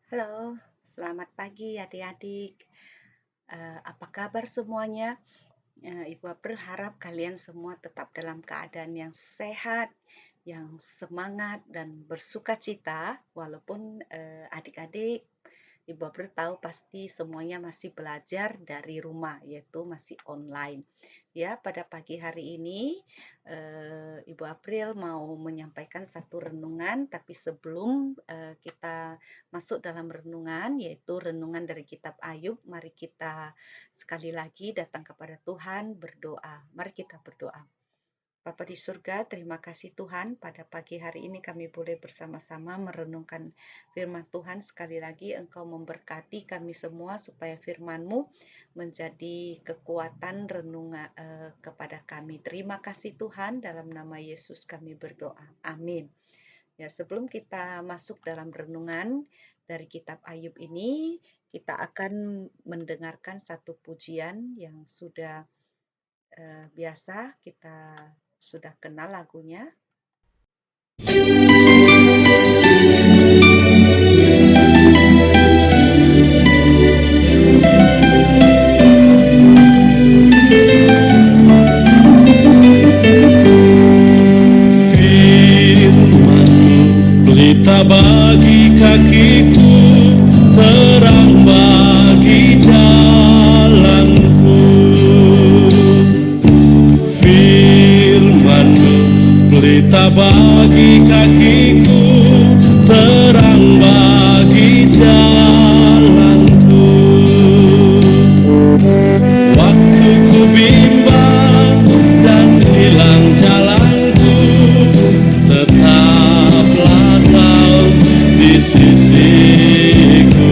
Halo, selamat pagi adik-adik. Apa kabar semuanya? Ibu berharap kalian semua tetap dalam keadaan yang sehat, yang semangat dan bersukacita walaupun adik-adik Ibu April tahu pasti semuanya masih belajar dari rumah, yaitu masih online. Ya, pada pagi hari ini Ibu April mau menyampaikan satu renungan, tapi sebelum kita masuk dalam renungan, yaitu renungan dari Kitab Ayub, mari kita sekali lagi datang kepada Tuhan berdoa. Mari kita berdoa. Bapa di surga, terima kasih Tuhan, pada pagi hari ini kami boleh bersama-sama merenungkan firman Tuhan. Sekali lagi Engkau memberkati kami semua supaya firman-Mu menjadi kekuatan renungan kepada kami. Terima kasih Tuhan, dalam nama Yesus kami berdoa. Amin. Ya, sebelum kita masuk dalam renungan dari kitab Ayub ini, kita akan mendengarkan satu pujian yang sudah biasa kita sudah kenal lagunya. Pelita bagi kakiku, terang bagi jalanku. Firman-Mu, pelita bagi kakiku, terang bagi jalanku. Waktu ku bimbang dan hilang jalanku, tetaplah Kau di sisiku,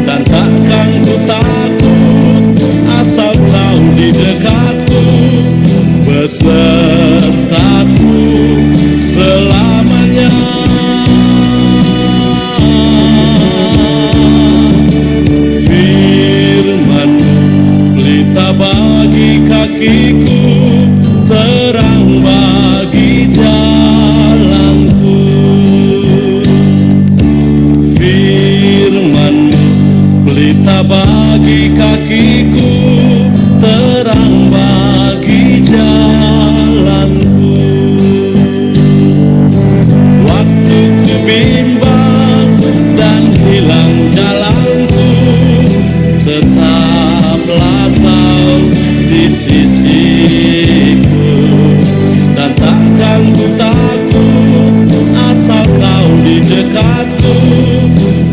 dan takkan ku takut asal Kau di dekatku, besertaku selamanya. Firman-Mu, pelita bagi kakiku, terang bagi jalanku. Firman-Mu, pelita bagi kakiku, terang bagi jalanku. Waktu ku bimbang dan hilang jalanku, tetaplah Kau di sisiku, dan takkan ku takut asal Kau di dekatku,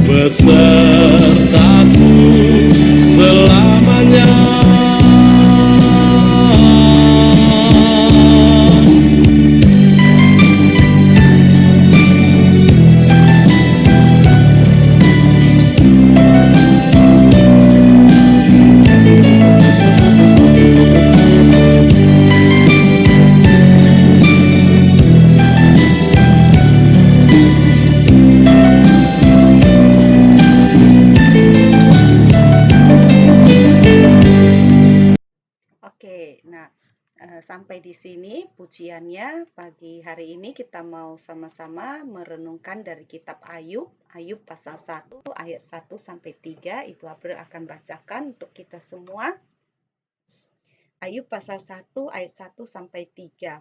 besertaku selamanya. Oke, nah sampai di sini pujiannya. Pagi hari ini kita mau sama-sama merenungkan dari kitab Ayub, Ayub pasal 1 ayat 1 sampai 3. Ibu April akan bacakan untuk kita semua. Ayub pasal 1 ayat 1 sampai 3.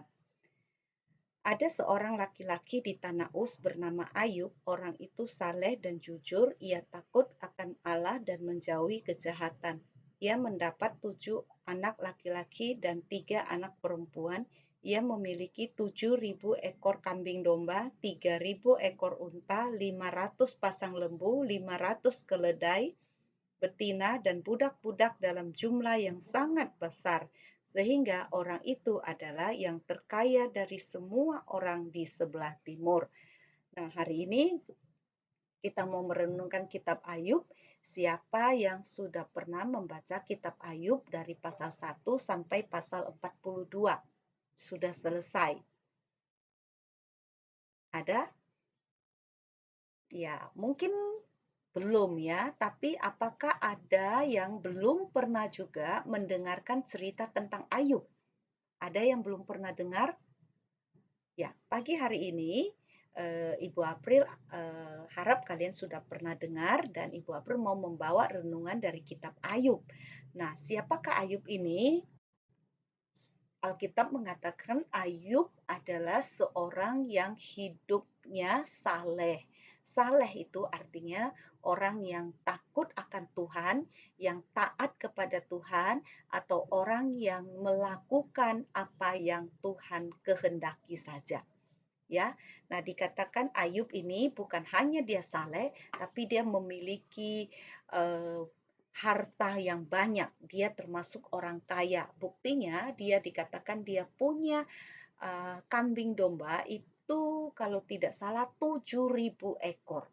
Ada seorang laki-laki di tanah Uz bernama Ayub. Orang itu saleh dan jujur. Ia takut akan Allah dan menjauhi kejahatan. Ia mendapat 7 anak laki-laki dan 3 anak perempuan. Ia memiliki 7.000 ekor kambing domba, 3.000 ekor unta, 500 pasang lembu, 500 keledai betina, dan budak-budak dalam jumlah yang sangat besar, sehingga orang itu adalah yang terkaya dari semua orang di sebelah timur. Nah, hari ini kita mau merenungkan kitab Ayub. Siapa yang sudah pernah membaca kitab Ayub dari pasal 1 sampai pasal 42? Sudah selesai? Ada? Ya, mungkin belum ya, tapi apakah ada yang belum pernah juga mendengarkan cerita tentang Ayub? Ada yang belum pernah dengar? Ya, pagi hari ini Ibu April harap kalian sudah pernah dengar dan Ibu April mau membawa renungan dari kitab Ayub. Nah, siapakah Ayub ini? Alkitab mengatakan Ayub adalah seorang yang hidupnya saleh. Saleh itu artinya orang yang takut akan Tuhan, yang taat kepada Tuhan, atau orang yang melakukan apa yang Tuhan kehendaki saja. Ya, nah dikatakan Ayub ini bukan hanya dia saleh, tapi dia memiliki eh, harta yang banyak. Dia termasuk orang kaya. Buktinya dia dikatakan dia punya kambing domba itu kalau tidak salah 7.000 ekor.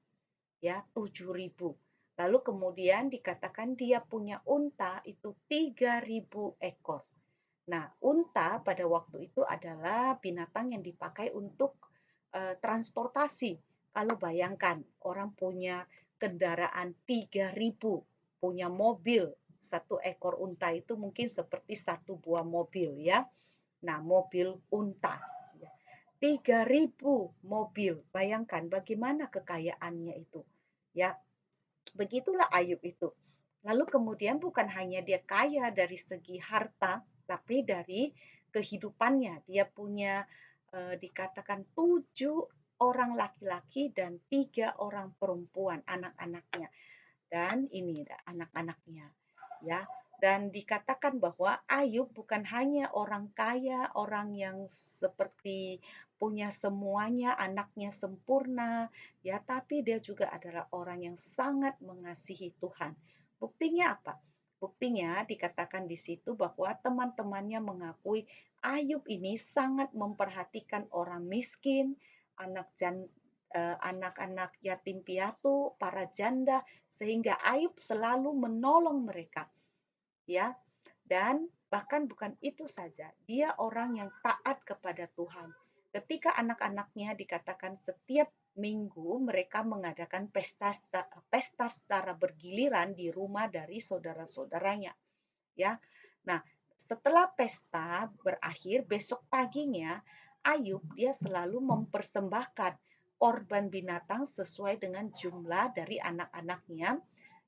Ya, 7.000. Lalu kemudian dikatakan dia punya unta itu 3.000 ekor. Nah, unta pada waktu itu adalah binatang yang dipakai untuk transportasi. Kalau bayangkan orang punya kendaraan 3.000, punya mobil, satu ekor unta itu mungkin seperti satu buah mobil ya. Nah, mobil unta. 3.000 mobil. Bayangkan bagaimana kekayaannya itu. Ya, begitulah Ayub itu. Lalu kemudian bukan hanya dia kaya dari segi harta, tapi dari kehidupannya. Dia punya dikatakan 7 orang laki-laki dan 3 orang perempuan, anak-anaknya. Dan ini anak-anaknya. Ya, dan dikatakan bahwa Ayub bukan hanya orang kaya, orang yang seperti punya semuanya, anaknya sempurna, ya, tapi dia juga adalah orang yang sangat mengasihi Tuhan. Buktinya apa? Buktinya dikatakan di situ bahwa teman-temannya mengakui Ayub ini sangat memperhatikan orang miskin, anak-anak yatim piatu, para janda, sehingga Ayub selalu menolong mereka. Ya, dan bahkan bukan itu saja, dia orang yang taat kepada Tuhan. Ketika anak-anaknya dikatakan setiap minggu mereka mengadakan pesta secara bergiliran di rumah dari saudara-saudaranya. Ya, nah setelah pesta berakhir, besok paginya Ayub dia selalu mempersembahkan korban binatang sesuai dengan jumlah dari anak-anaknya.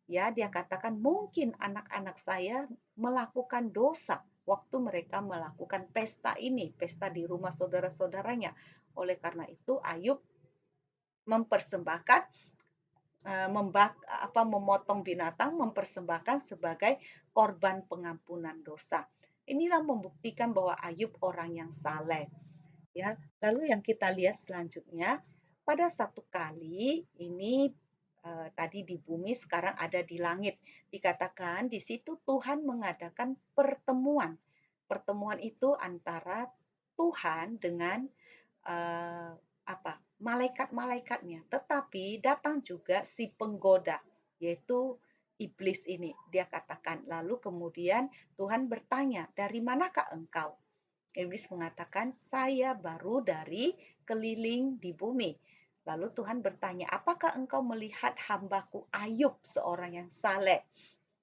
Ya, dia katakan mungkin anak-anak saya melakukan dosa waktu mereka melakukan pesta ini, pesta di rumah saudara-saudaranya. Oleh karena itu Ayub mempersembahkan memotong binatang, mempersembahkan sebagai korban pengampunan dosa. Inilah membuktikan bahwa Ayub orang yang saleh. Ya, lalu yang kita lihat selanjutnya, pada satu kali ini tadi di bumi, sekarang ada di langit. Dikatakan di situ Tuhan mengadakan pertemuan. Pertemuan itu antara Tuhan dengan eh, malaikat-malaikatnya. Tetapi datang juga si penggoda, yaitu iblis ini. Dia katakan, lalu kemudian Tuhan bertanya, dari manakah engkau? Iblis mengatakan, saya baru dari keliling di bumi. Lalu Tuhan bertanya, apakah engkau melihat hambaku Ayub, seorang yang saleh?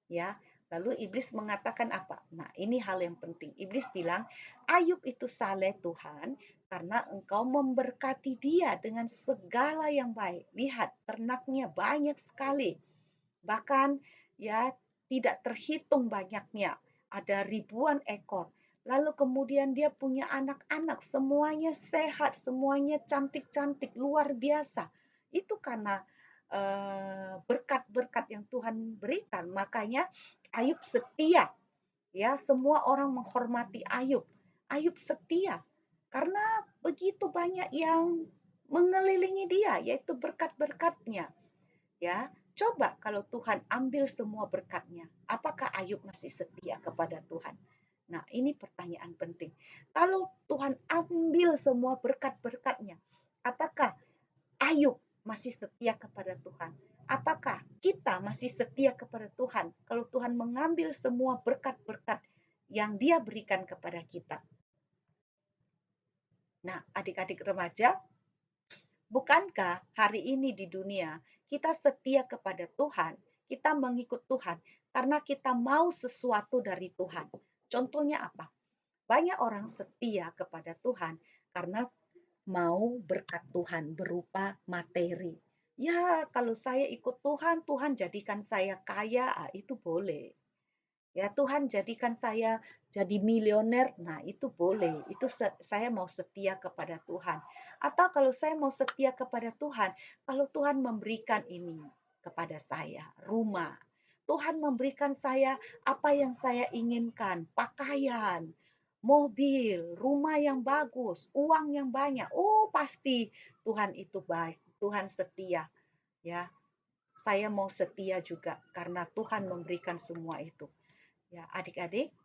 Ya, lalu iblis mengatakan apa? Nah, ini hal yang penting. Iblis bilang, Ayub itu saleh Tuhan karena engkau memberkati dia dengan segala yang baik. Lihat, ternaknya banyak sekali. Bahkan ya tidak terhitung banyaknya. Ada ribuan ekor. Lalu kemudian dia punya anak-anak, semuanya sehat, semuanya cantik-cantik, luar biasa. Itu karena berkat-berkat yang Tuhan berikan. Makanya Ayub setia. Ya, semua orang menghormati Ayub. Ayub setia karena begitu banyak yang mengelilingi dia, yaitu berkat-berkatnya. Ya, coba kalau Tuhan ambil semua berkatnya, apakah Ayub masih setia kepada Tuhan? Nah, ini pertanyaan penting. Kalau Tuhan ambil semua berkat-berkatnya, apakah Ayub masih setia kepada Tuhan? Apakah kita masih setia kepada Tuhan kalau Tuhan mengambil semua berkat-berkat yang Dia berikan kepada kita? Nah, adik-adik remaja, bukankah hari ini di dunia kita setia kepada Tuhan, kita mengikut Tuhan karena kita mau sesuatu dari Tuhan? Contohnya apa? Banyak orang setia kepada Tuhan karena mau berkat Tuhan berupa materi. Ya, kalau saya ikut Tuhan, Tuhan jadikan saya kaya, itu boleh. Ya, Tuhan jadikan saya jadi milioner, nah itu boleh. Itu saya mau setia kepada Tuhan. Atau kalau saya mau setia kepada Tuhan, kalau Tuhan memberikan ini kepada saya, rumah. Tuhan memberikan saya apa yang saya inginkan, pakaian, mobil, rumah yang bagus, uang yang banyak. Oh, pasti Tuhan itu baik, Tuhan setia, ya. Saya mau setia juga karena Tuhan memberikan semua itu. Ya, adik-adik,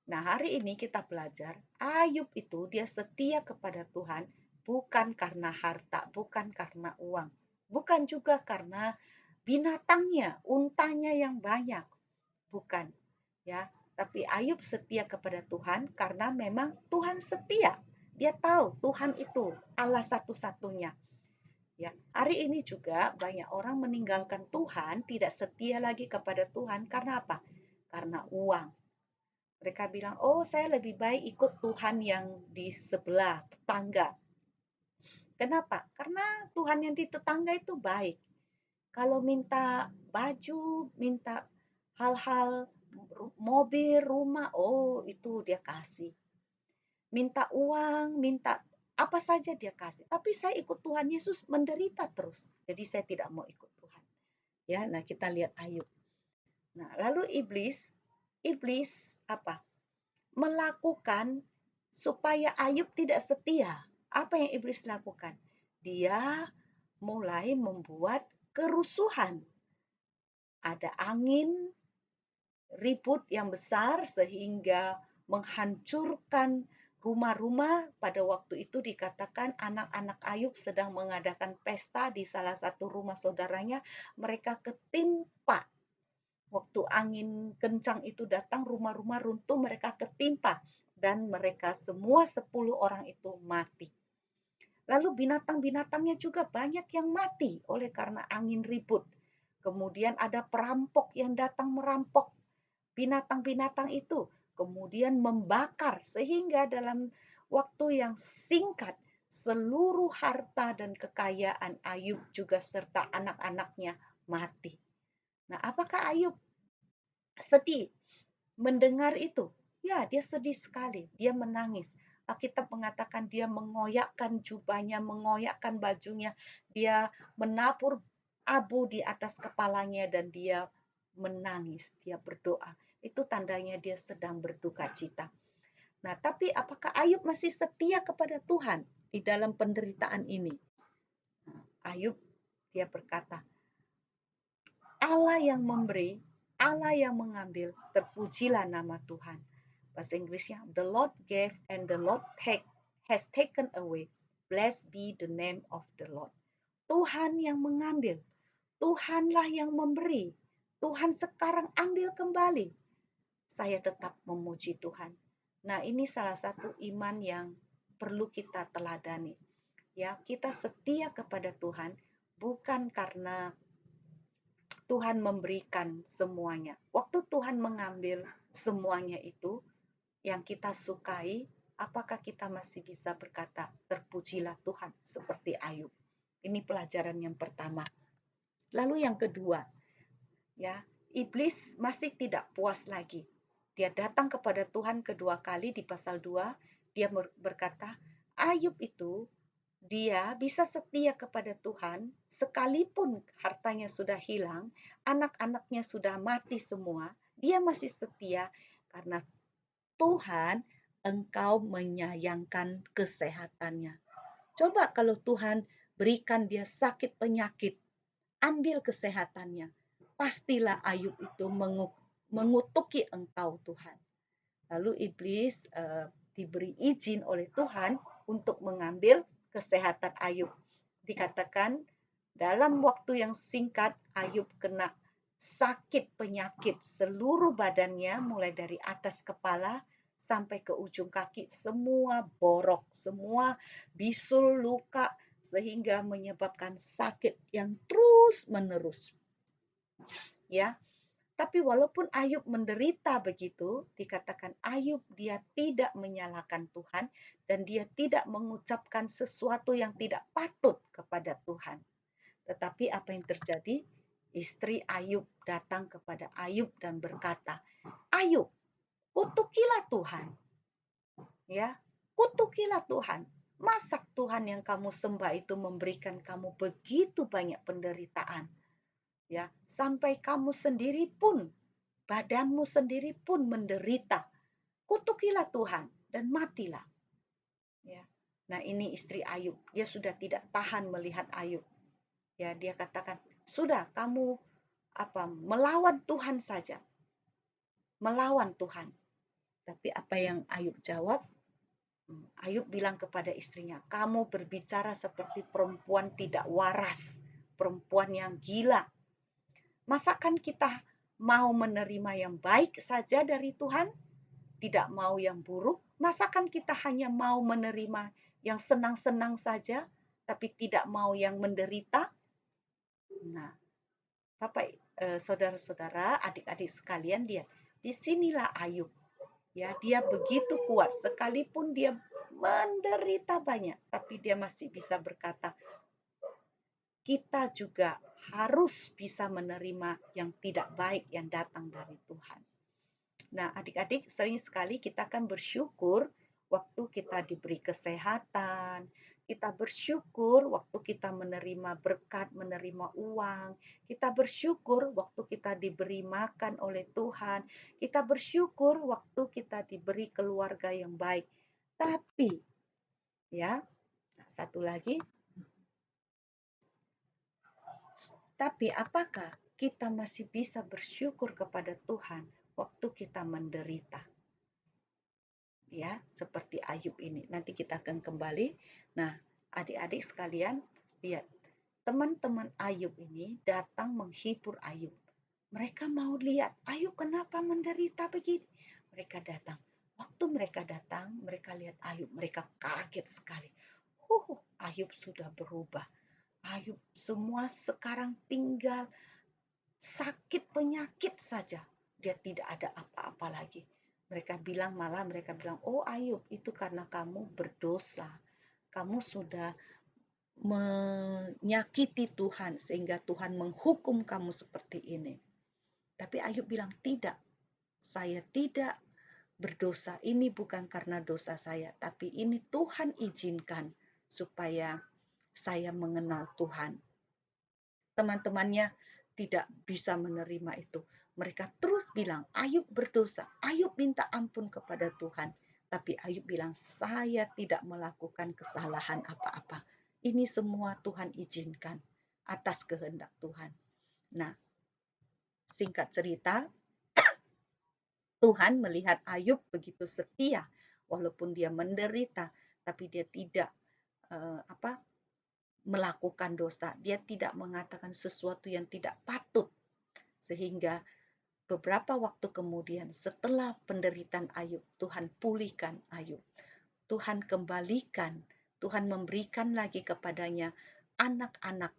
nah hari ini kita belajar Ayub itu dia setia kepada Tuhan bukan karena harta, bukan karena uang, bukan juga karena binatangnya, untanya yang banyak, bukan, ya. Tapi Ayub setia kepada Tuhan karena memang Tuhan setia. Dia tahu Tuhan itu Allah satu-satunya. Ya, hari ini juga banyak orang meninggalkan Tuhan, tidak setia lagi kepada Tuhan karena apa? Karena uang. Mereka bilang, oh saya lebih baik ikut Tuhan yang di sebelah tetangga. Kenapa? Karena Tuhan yang di tetangga itu baik. Kalau minta baju, minta hal-hal mobil, rumah, oh itu dia kasih. Minta uang, minta apa saja dia kasih. Tapi saya ikut Tuhan Yesus menderita terus. Jadi saya tidak mau ikut Tuhan. Ya, nah kita lihat Ayub. Nah, lalu iblis apa? Melakukan supaya Ayub tidak setia. Apa yang iblis lakukan? Dia mulai membuat kerusuhan. Ada angin, ribut yang besar sehingga menghancurkan rumah-rumah. Pada waktu itu dikatakan anak-anak Ayub sedang mengadakan pesta di salah satu rumah saudaranya. Mereka ketimpa. Waktu angin kencang itu datang, rumah-rumah runtuh, mereka ketimpa. Dan mereka semua 10 orang itu mati. Lalu binatang-binatangnya juga banyak yang mati oleh karena angin ribut. Kemudian ada perampok yang datang merampok binatang-binatang itu. Kemudian membakar sehingga dalam waktu yang singkat seluruh harta dan kekayaan Ayub juga serta anak-anaknya mati. Nah, apakah Ayub sedih mendengar itu? Ya, dia sedih sekali. Dia menangis. Alkitab mengatakan dia mengoyakkan jubahnya, mengoyakkan bajunya. Dia menabur abu di atas kepalanya dan dia menangis. Dia berdoa. Itu tandanya dia sedang berduka cita. Nah, tapi apakah Ayub masih setia kepada Tuhan di dalam penderitaan ini? Nah, Ayub dia berkata, Allah yang memberi, Allah yang mengambil, terpujilah nama Tuhan. Bahasa Inggrisnya, the Lord gave and the Lord has taken away. Blessed be the name of the Lord. Tuhan yang mengambil, Tuhanlah yang memberi. Tuhan sekarang ambil kembali. Saya tetap memuji Tuhan. Nah, ini salah satu iman yang perlu kita teladani. Ya, kita setia kepada Tuhan bukan karena Tuhan memberikan semuanya. Waktu Tuhan mengambil semuanya itu, yang kita sukai, apakah kita masih bisa berkata, terpujilah Tuhan, seperti Ayub. Ini pelajaran yang pertama. Lalu yang kedua, ya, iblis masih tidak puas lagi. Dia datang kepada Tuhan kedua kali di pasal 2, dia berkata, Ayub itu dia bisa setia kepada Tuhan sekalipun hartanya sudah hilang, anak-anaknya sudah mati semua, dia masih setia karena Tuhan, engkau menyayangkan kesehatannya. Coba kalau Tuhan berikan dia sakit penyakit, ambil kesehatannya, pastilah Ayub itu mengutuki engkau Tuhan. Lalu iblis diberi izin oleh Tuhan untuk mengambil kesehatan Ayub. Dikatakan dalam waktu yang singkat Ayub kena sakit penyakit seluruh badannya mulai dari atas kepala sampai ke ujung kaki semua borok, semua bisul luka sehingga menyebabkan sakit yang terus menerus. Ya, Tapi walaupun Ayub menderita begitu, dikatakan Ayub dia tidak menyalahkan Tuhan dan dia tidak mengucapkan sesuatu yang tidak patut kepada Tuhan. Tetapi apa yang terjadi? Istri Ayub datang kepada Ayub dan berkata, Ayub, kutukilah Tuhan. Ya, kutukilah Tuhan. Masak Tuhan yang kamu sembah itu memberikan kamu begitu banyak penderitaan. Ya, sampai kamu sendiri pun, badanmu sendiri pun menderita. Kutukilah Tuhan dan matilah. Ya. Nah, ini istri Ayub. Dia sudah tidak tahan melihat Ayub. Ya, dia katakan, "Sudah, kamu melawan Tuhan saja." Melawan Tuhan. Tapi apa yang Ayub jawab? Ayub bilang kepada istrinya, "Kamu berbicara seperti perempuan tidak waras, perempuan yang gila. Masakan kita mau menerima yang baik saja dari Tuhan, tidak mau yang buruk? Masakan kita hanya mau menerima yang senang-senang saja, tapi tidak mau yang menderita?" Nah, Bapak, saudara-saudara, adik-adik sekalian, disinilah Ayub. Ya, dia begitu kuat, sekalipun dia menderita banyak, tapi dia masih bisa berkata, kita juga harus bisa menerima yang tidak baik yang datang dari Tuhan. Nah, adik-adik, sering sekali kita kan bersyukur waktu kita diberi kesehatan, kita bersyukur waktu kita menerima berkat, menerima uang, kita bersyukur waktu kita diberi makan oleh Tuhan, kita bersyukur waktu kita diberi keluarga yang baik. Tapi, ya, satu lagi, tapi apakah kita masih bisa bersyukur kepada Tuhan waktu kita menderita? Ya, seperti Ayub ini. Nanti kita akan kembali. Nah, adik-adik sekalian, lihat. Teman-teman Ayub ini datang menghibur Ayub. Mereka mau lihat, Ayub kenapa menderita begini? Mereka datang. Waktu mereka datang, mereka lihat Ayub. Mereka kaget sekali. Ayub sudah berubah. Ayub semua sekarang tinggal sakit penyakit saja. Dia tidak ada apa-apa lagi. Mereka bilang, oh Ayub, itu karena kamu berdosa. Kamu sudah menyakiti Tuhan sehingga Tuhan menghukum kamu seperti ini. Tapi Ayub bilang, tidak. Saya tidak berdosa. Ini bukan karena dosa saya, tapi ini Tuhan izinkan supaya saya mengenal Tuhan. Teman-temannya tidak bisa menerima itu. Mereka terus bilang, Ayub berdosa, Ayub minta ampun kepada Tuhan. Tapi Ayub bilang, saya tidak melakukan kesalahan apa-apa. Ini semua Tuhan izinkan atas kehendak Tuhan. Nah, singkat cerita, Tuhan melihat Ayub begitu setia, walaupun dia menderita, tapi dia tidak melakukan dosa. Dia tidak mengatakan sesuatu yang tidak patut. Sehingga beberapa waktu kemudian setelah penderitaan Ayub, Tuhan pulihkan Ayub. Tuhan kembalikan, Tuhan memberikan lagi kepadanya anak-anak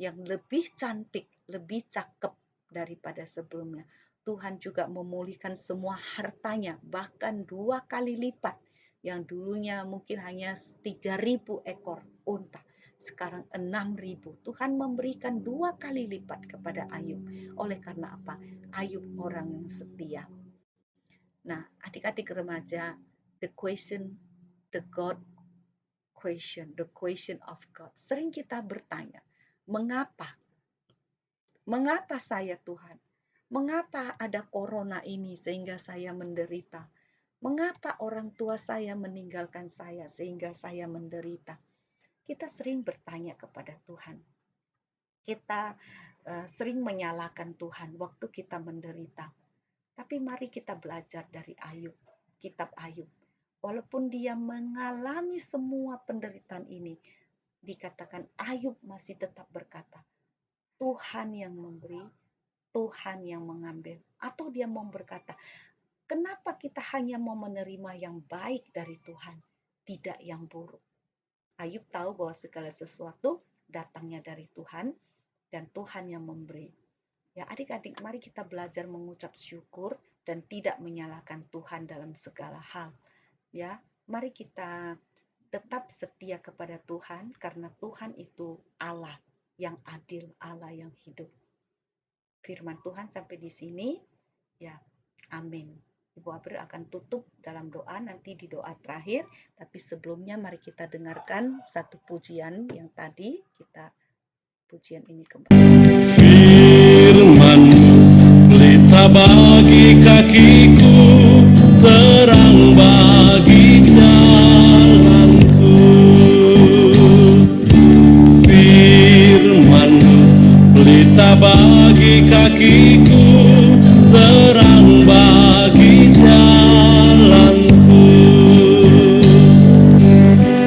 yang lebih cantik, lebih cakep daripada sebelumnya. Tuhan juga memulihkan semua hartanya, bahkan 2 kali lipat. Yang dulunya mungkin hanya 3.000 ekor unta, sekarang 6.000. Tuhan memberikan 2 kali lipat kepada Ayub. Oleh karena apa? Ayub orang yang setia. Nah, adik-adik remaja, the question of God. Sering kita bertanya, mengapa? Mengapa saya, Tuhan? Mengapa ada corona ini sehingga saya menderita? Mengapa orang tua saya meninggalkan saya sehingga saya menderita? Kita sering bertanya kepada Tuhan. Kita sering menyalahkan Tuhan waktu kita menderita. Tapi mari kita belajar dari Ayub, kitab Ayub. Walaupun dia mengalami semua penderitaan ini, dikatakan Ayub masih tetap berkata, Tuhan yang memberi, Tuhan yang mengambil. Atau dia mau berkata, kenapa kita hanya mau menerima yang baik dari Tuhan, tidak yang buruk? Ayub tahu bahwa segala sesuatu datangnya dari Tuhan, dan Tuhan yang memberi. Ya, adik-adik, mari kita belajar mengucap syukur dan tidak menyalahkan Tuhan dalam segala hal. Ya, mari kita tetap setia kepada Tuhan karena Tuhan itu Allah yang adil, Allah yang hidup. Firman Tuhan sampai di sini, ya, amin. Ibu April akan tutup dalam doa nanti di doa terakhir, tapi sebelumnya mari kita dengarkan satu pujian yang tadi kita pujian ini kembali. Firman pelita bagi kakiku, terang bagi jalanku. Firman pelita bagi kakiku, terang bagi jalanku.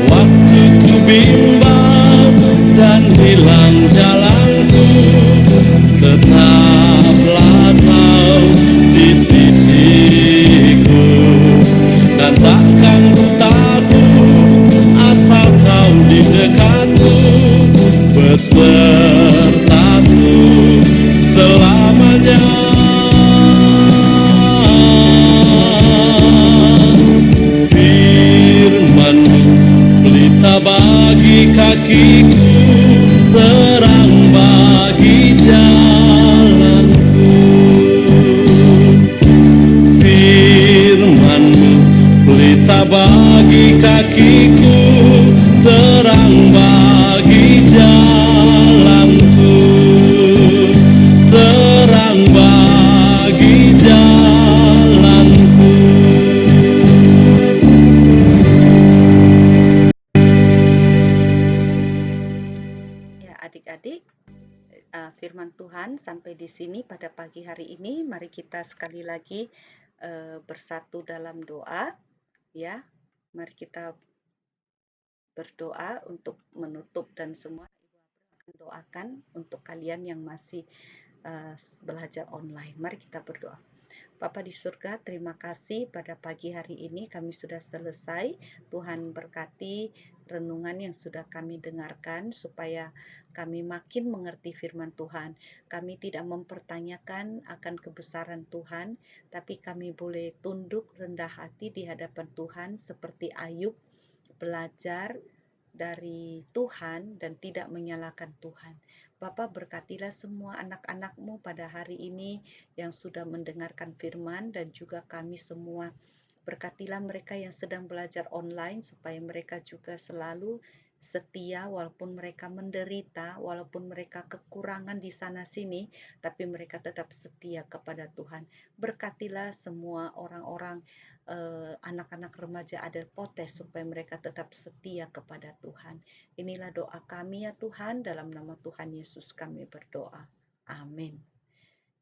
Waktu ku bimbang dan hilang jalanku, tetaplah kau di sisiku. Dan takkan ku takut asal kau di dekatku, besertaku selamanya. Firman-Mu pelita bagi kakiku, terang bagi jalanku. Firman-Mu pelita bagi kakiku, terang bagi jalanku. Terang bagi jalanku. Ya, adik-adik, firman Tuhan sampai di sini pada pagi hari ini. Mari kita sekali lagi bersatu dalam doa, ya. Mari kita berdoa untuk menutup dan semua Ibu akan doakan untuk kalian yang masih belajar online. Mari kita berdoa. Bapa di surga, terima kasih pada pagi hari ini kami sudah selesai. Tuhan berkati renungan yang sudah kami dengarkan supaya kami makin mengerti firman Tuhan. Kami tidak mempertanyakan akan kebesaran Tuhan, tapi kami boleh tunduk rendah hati di hadapan Tuhan seperti Ayub, belajar dari Tuhan dan tidak menyalahkan Tuhan. Bapa, berkatilah semua anak-anak-Mu pada hari ini yang sudah mendengarkan firman dan juga kami semua. Berkatilah mereka yang sedang belajar online supaya mereka juga selalu setia walaupun mereka menderita, walaupun mereka kekurangan di sana sini, tapi mereka tetap setia kepada Tuhan. Berkatilah semua orang-orang anak-anak remaja Adel Potes supaya mereka tetap setia kepada Tuhan. Inilah doa kami ya Tuhan, dalam nama Tuhan Yesus kami berdoa. Amin.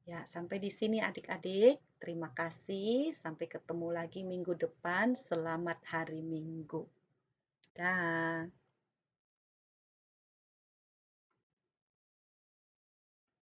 Ya, sampai di sini adik-adik. Terima kasih. Sampai ketemu lagi minggu depan. Selamat hari Minggu. Dah.